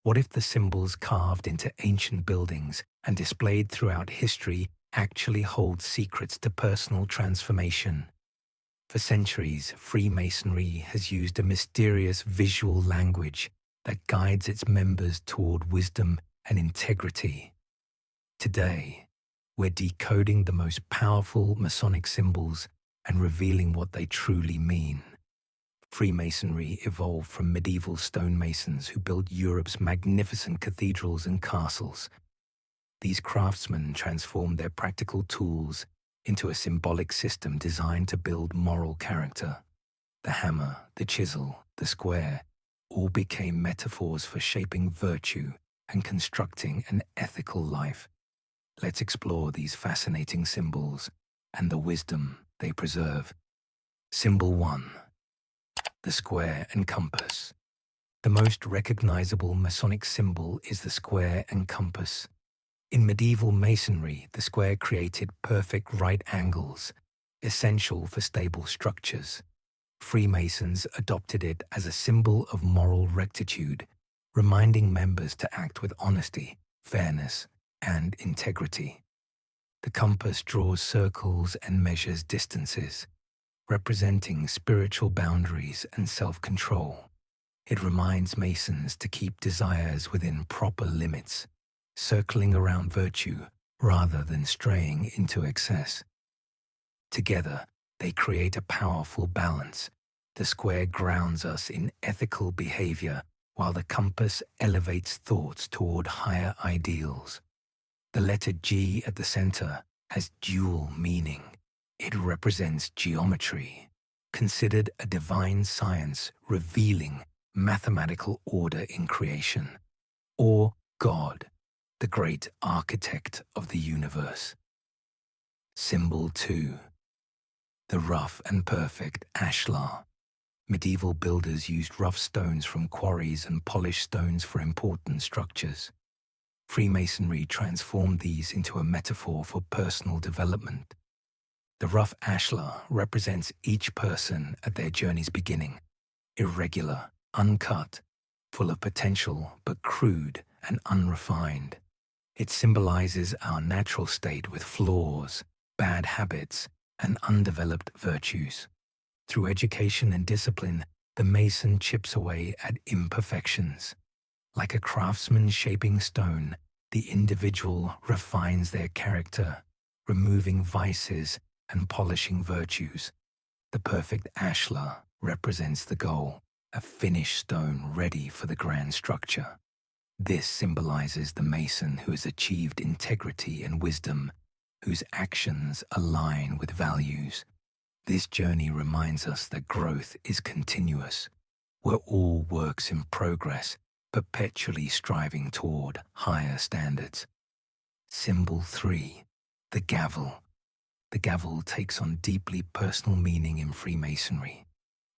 What if the symbols carved into ancient buildings and displayed throughout history actually hold secrets to personal transformation? For centuries, Freemasonry has used a mysterious visual language that guides its members toward wisdom and integrity. Today, we're decoding the most powerful Masonic symbols and revealing what they truly mean. Freemasonry evolved from medieval stonemasons who built Europe's magnificent cathedrals and castles. These craftsmen transformed their practical tools into a symbolic system designed to build moral character. The hammer, the chisel, the square all became metaphors for shaping virtue and constructing an ethical life. Let's explore these fascinating symbols and the wisdom they preserve. Symbol 1. The square and compass. The most recognizable Masonic symbol is the square and compass. In medieval masonry, the square created perfect right angles, essential for stable structures. Freemasons adopted it as a symbol of moral rectitude, reminding members to act with honesty, fairness, and integrity. The compass draws circles and measures distances, representing spiritual boundaries and self-control. It reminds Masons to keep desires within proper limits, circling around virtue rather than straying into excess. Together, they create a powerful balance. The square grounds us in ethical behavior, while the compass elevates thoughts toward higher ideals. The letter G at the center has dual meaning. It represents geometry, considered a divine science revealing mathematical order in creation, or God, the great architect of the universe. Symbol 2. The rough and perfect ashlar. Medieval builders used rough stones from quarries and polished stones for important structures. Freemasonry transformed these into a metaphor for personal development. The rough ashlar represents each person at their journey's beginning, irregular, uncut, full of potential but crude and unrefined. It symbolizes our natural state with flaws, bad habits, and undeveloped virtues. Through education and discipline, the Mason chips away at imperfections. Like a craftsman shaping stone, the individual refines their character, removing vices and polishing virtues. The perfect ashlar represents the goal, a finished stone ready for the grand structure. This symbolizes the Mason who has achieved integrity and wisdom, whose actions align with values. This journey reminds us that growth is continuous. We're all works in progress, perpetually striving toward higher standards. Symbol 3. The gavel. The gavel takes on deeply personal meaning in Freemasonry.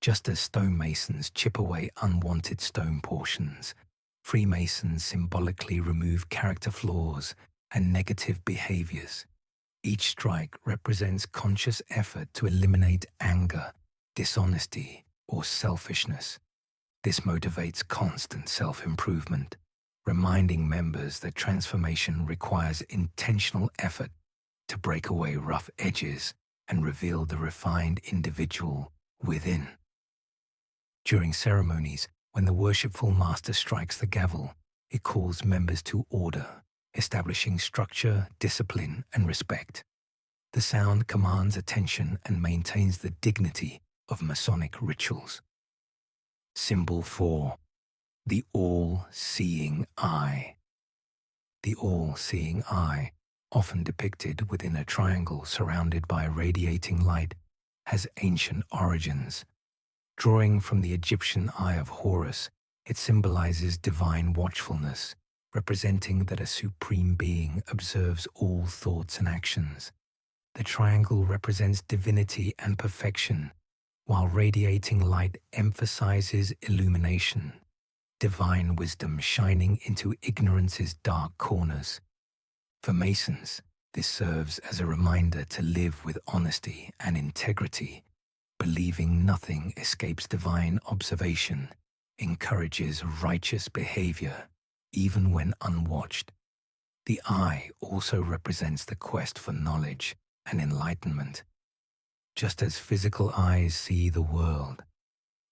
Just as stonemasons chip away unwanted stone portions, Freemasons symbolically remove character flaws and negative behaviors. Each strike represents conscious effort to eliminate anger, dishonesty, or selfishness. This motivates constant self-improvement, reminding members that transformation requires intentional effort to break away rough edges and reveal the refined individual within. During ceremonies, when the worshipful master strikes the gavel, it calls members to order, establishing structure, discipline, and respect. The sound commands attention and maintains the dignity of Masonic rituals. Symbol 4. The all-seeing eye. The all-seeing eye, often depicted within a triangle surrounded by radiating light, has ancient origins. Drawing from the Egyptian Eye of Horus, it symbolizes divine watchfulness, representing that a supreme being observes all thoughts and actions. The triangle represents divinity and perfection, while radiating light emphasizes illumination, divine wisdom shining into ignorance's dark corners. For Masons, this serves as a reminder to live with honesty and integrity, believing nothing escapes divine observation, encourages righteous behavior, even when unwatched. The eye also represents the quest for knowledge and enlightenment. Just as physical eyes see the world,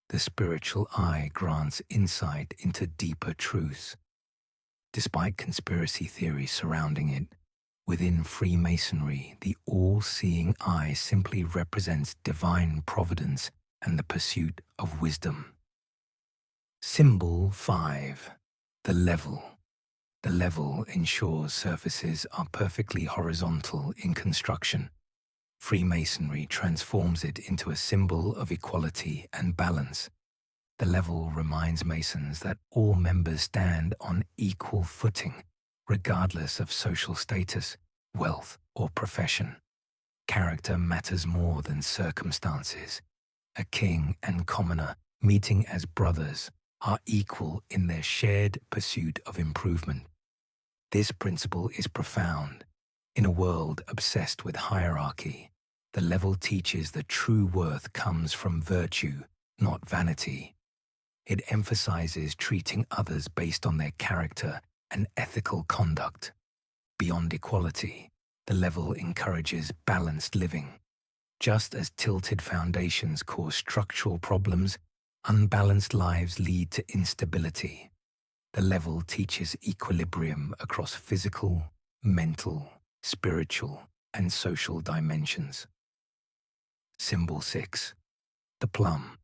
the spiritual eye grants insight into deeper truths. Despite conspiracy theories surrounding it, within Freemasonry, the all-seeing eye simply represents divine providence and the pursuit of wisdom. Symbol 5. The level. The level ensures surfaces are perfectly horizontal in construction. Freemasonry transforms it into a symbol of equality and balance. The level reminds Masons that all members stand on equal footing, regardless of social status, wealth, or profession. Character matters more than circumstances. A king and commoner, meeting as brothers, are equal in their shared pursuit of improvement. This principle is profound. In a world obsessed with hierarchy, the level teaches that true worth comes from virtue, not vanity. It emphasizes treating others based on their character and ethical conduct. Beyond equality, the level encourages balanced living. Just as tilted foundations cause structural problems, unbalanced lives lead to instability. The level teaches equilibrium across physical, mental, spiritual, and social dimensions. Symbol 6. The plumb.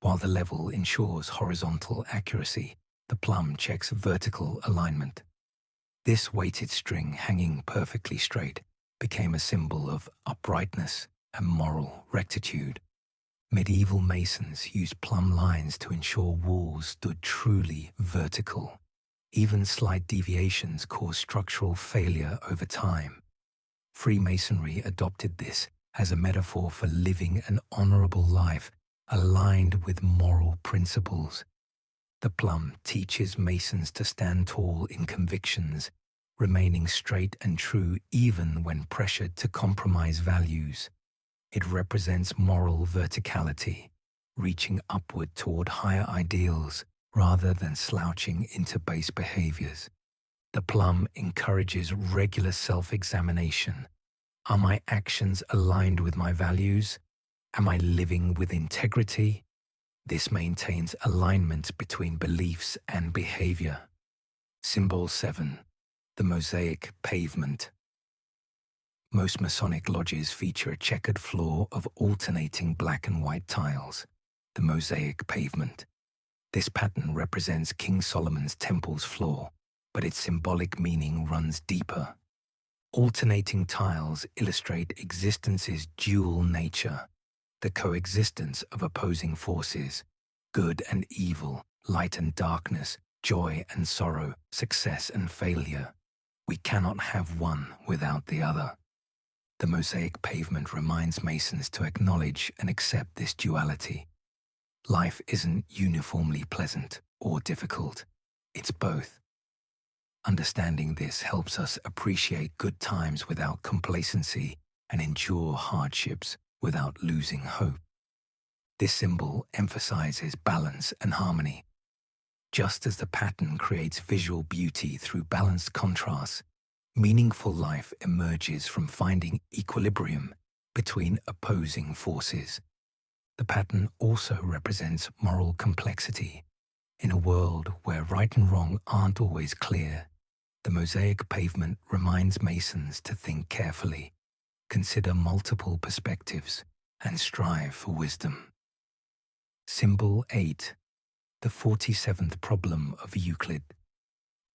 While the level ensures horizontal accuracy, the plumb checks vertical alignment. This weighted string hanging perfectly straight became a symbol of uprightness and moral rectitude. Medieval Masons used plumb lines to ensure walls stood truly vertical. Even slight deviations caused structural failure over time. Freemasonry adopted this as a metaphor for living an honorable life aligned with moral principles. The plumb teaches Masons to stand tall in convictions, remaining straight and true even when pressured to compromise values. It represents moral verticality, reaching upward toward higher ideals rather than slouching into base behaviors. The plumb encourages regular self-examination. Are my actions aligned with my values? Am I living with integrity? This maintains alignment between beliefs and behavior. Symbol 7. The Mosaic Pavement. Most Masonic lodges feature a checkered floor of alternating black and white tiles, the Mosaic Pavement. This pattern represents King Solomon's temple's floor, but its symbolic meaning runs deeper. Alternating tiles illustrate existence's dual nature, the coexistence of opposing forces, good and evil, light and darkness, joy and sorrow, success and failure. We cannot have one without the other. The Mosaic Pavement reminds Masons to acknowledge and accept this duality. Life isn't uniformly pleasant or difficult. It's both. Understanding this helps us appreciate good times without complacency and endure hardships without losing hope. This symbol emphasizes balance and harmony. Just as the pattern creates visual beauty through balanced contrasts, meaningful life emerges from finding equilibrium between opposing forces. The pattern also represents moral complexity. In a world where right and wrong aren't always clear, the Mosaic Pavement reminds Masons to think carefully, consider multiple perspectives, and strive for wisdom. Symbol 8. The 47th Problem of Euclid.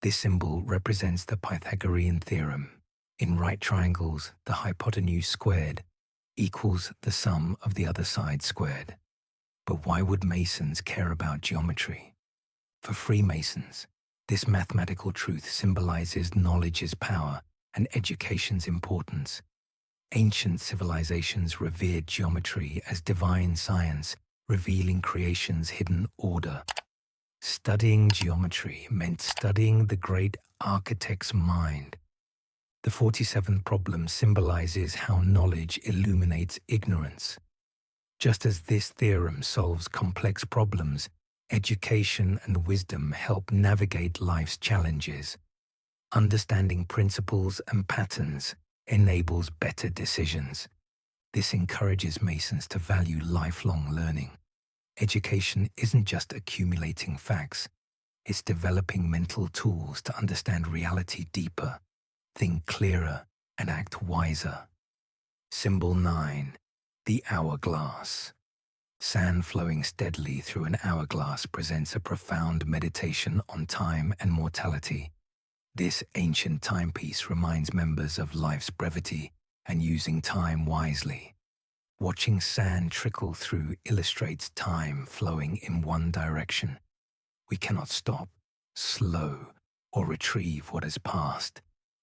This symbol represents the Pythagorean theorem. In right triangles, the hypotenuse squared equals the sum of the other side squared. But why would Masons care about geometry? For Freemasons, this mathematical truth symbolizes knowledge's power and education's importance. Ancient civilizations revered geometry as divine science, revealing creation's hidden order. Studying geometry meant studying the great architect's mind. The 47th problem symbolizes how knowledge illuminates ignorance. Just as this theorem solves complex problems, Education and wisdom help navigate life's challenges. Understanding principles and patterns enables better decisions. This encourages Masons to value lifelong learning. Education isn't just accumulating facts, it's developing mental tools to understand reality deeper, think clearer, and act wiser. Symbol 9. The Hourglass. Sand flowing steadily through an hourglass presents a profound meditation on time and mortality. This ancient timepiece reminds members of life's brevity and using time wisely. Watching sand trickle through illustrates time flowing in one direction. We cannot stop, slow, or retrieve what has passed.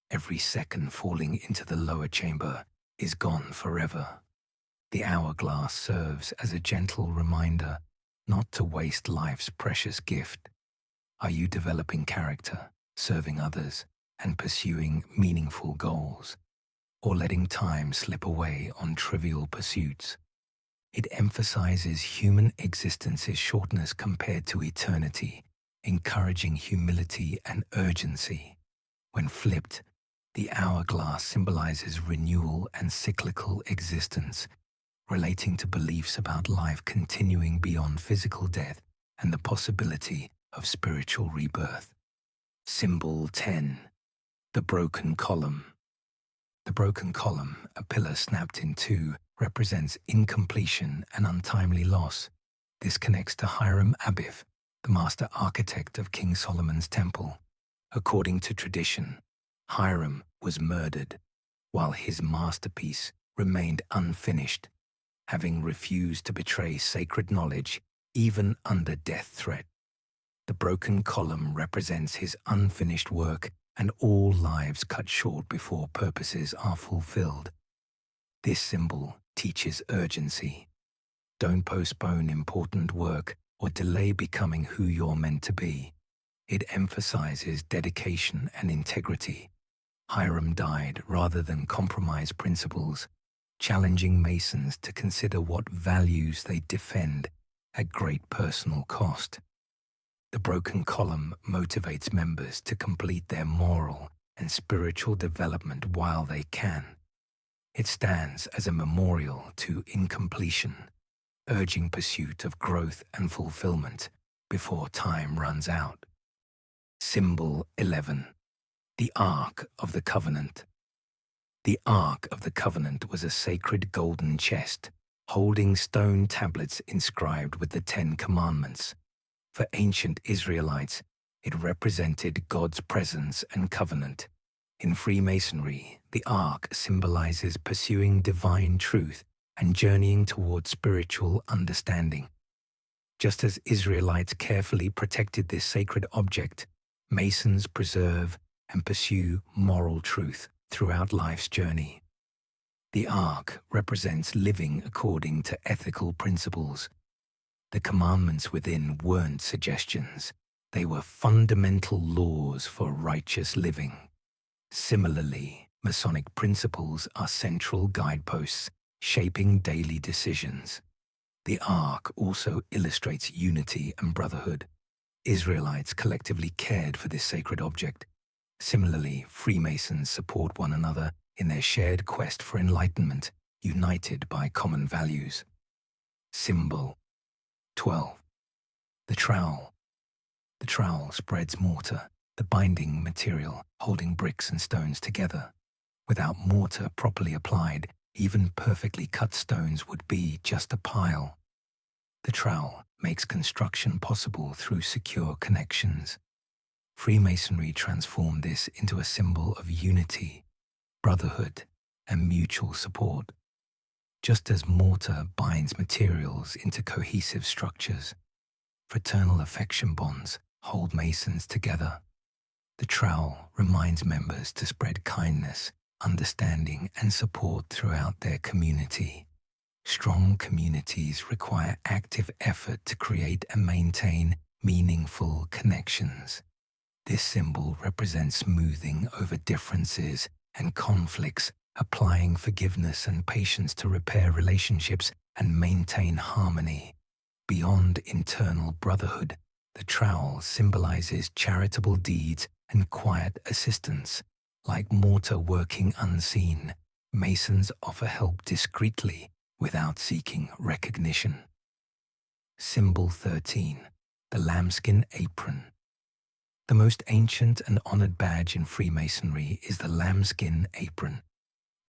Every second falling into the lower chamber is gone forever. The hourglass serves as a gentle reminder not to waste life's precious gift. Are you developing character, serving others, and pursuing meaningful goals, or letting time slip away on trivial pursuits? It emphasizes human existence's shortness compared to eternity, encouraging humility and urgency. When flipped, the hourglass symbolizes renewal and cyclical existence, relating to beliefs about life continuing beyond physical death and the possibility of spiritual rebirth. Symbol 10. The Broken Column. The broken column, a pillar snapped in two, represents incompletion and untimely loss. This connects to Hiram Abiff, the master architect of King Solomon's temple. According to tradition, Hiram was murdered while his masterpiece remained unfinished, having refused to betray sacred knowledge even under death threat. The broken column represents his unfinished work and all lives cut short before purposes are fulfilled. This symbol teaches urgency. Don't postpone important work or delay becoming who you're meant to be. It emphasizes dedication and integrity. Hiram died rather than compromise principles, challenging Masons to consider what values they defend at great personal cost. The broken column motivates members to complete their moral and spiritual development while they can. It stands as a memorial to incompletion, urging pursuit of growth and fulfillment before time runs out. Symbol 11. The Ark of the Covenant. The Ark of the Covenant was a sacred golden chest, holding stone tablets inscribed with the 10 Commandments. For ancient Israelites, it represented God's presence and covenant. In Freemasonry, the Ark symbolizes pursuing divine truth and journeying toward spiritual understanding. Just as Israelites carefully protected this sacred object, Masons preserve and pursue moral truth throughout life's journey. The Ark represents living according to ethical principles. The commandments within weren't suggestions. They were fundamental laws for righteous living. Similarly, Masonic principles are central guideposts shaping daily decisions. The Ark also illustrates unity and brotherhood. Israelites collectively cared for this sacred object. Similarly, Freemasons support one another in their shared quest for enlightenment, united by common values. Symbol 12. The Trowel. The trowel spreads mortar, the binding material holding bricks and stones together. Without mortar properly applied, even perfectly cut stones would be just a pile. The trowel makes construction possible through secure connections. Freemasonry transformed this into a symbol of unity, brotherhood, and mutual support. Just as mortar binds materials into cohesive structures, fraternal affection bonds hold Masons together. The trowel reminds members to spread kindness, understanding, and support throughout their community. Strong communities require active effort to create and maintain meaningful connections. This symbol represents smoothing over differences and conflicts, applying forgiveness and patience to repair relationships and maintain harmony. Beyond internal brotherhood, the trowel symbolizes charitable deeds and quiet assistance. Like mortar working unseen, Masons offer help discreetly without seeking recognition. Symbol 13. The Lambskin Apron. The most ancient and honored badge in Freemasonry is the Lambskin Apron.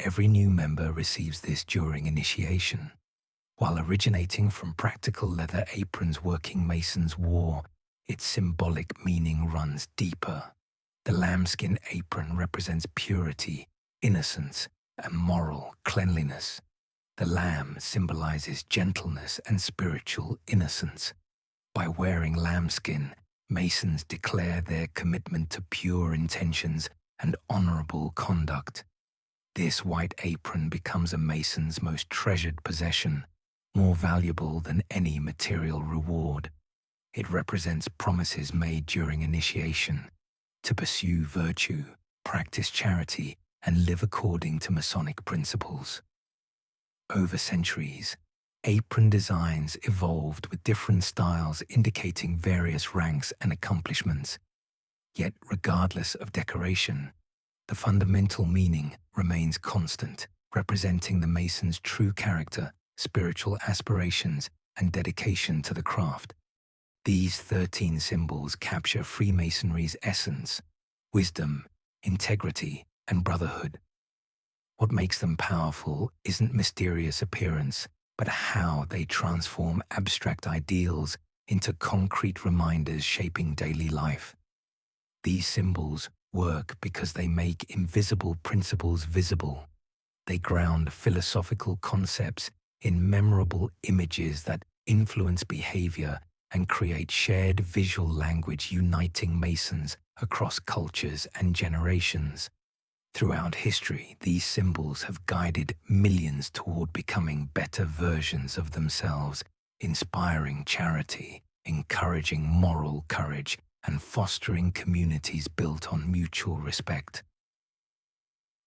Every new member receives this during initiation. While originating from practical leather aprons working Masons wore, its symbolic meaning runs deeper. The lambskin apron represents purity, innocence, and moral cleanliness. The lamb symbolizes gentleness and spiritual innocence. By wearing lambskin, Masons declare their commitment to pure intentions and honorable conduct. This white apron becomes a Mason's most treasured possession, more valuable than any material reward. It represents promises made during initiation to pursue virtue, practice charity, and live according to Masonic principles. Over centuries, apron designs evolved with different styles indicating various ranks and accomplishments. Yet, regardless of decoration, the fundamental meaning remains constant, representing the Mason's true character, spiritual aspirations, and dedication to the craft. These 13 symbols capture Freemasonry's essence: wisdom, integrity, and brotherhood. What makes them powerful isn't mysterious appearance, but how they transform abstract ideals into concrete reminders shaping daily life. These symbols work because they make invisible principles visible. They ground philosophical concepts in memorable images that influence behavior and create shared visual language uniting Masons across cultures and generations. Throughout history, these symbols have guided millions toward becoming better versions of themselves, inspiring charity, encouraging moral courage, and fostering communities built on mutual respect.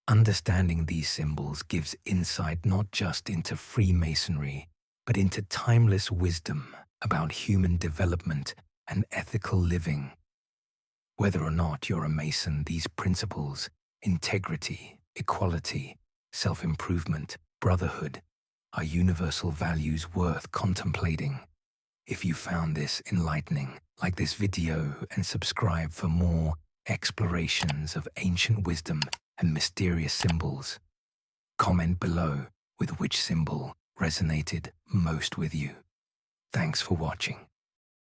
Understanding these symbols gives insight not just into Freemasonry, but into timeless wisdom about human development and ethical living. Whether or not you're a Mason, these principles, integrity, equality, self-improvement, brotherhood, are universal values worth contemplating. If you found this enlightening, like this video and subscribe for more explorations of ancient wisdom and mysterious symbols. Comment below with which symbol resonated most with you. Thanks for watching.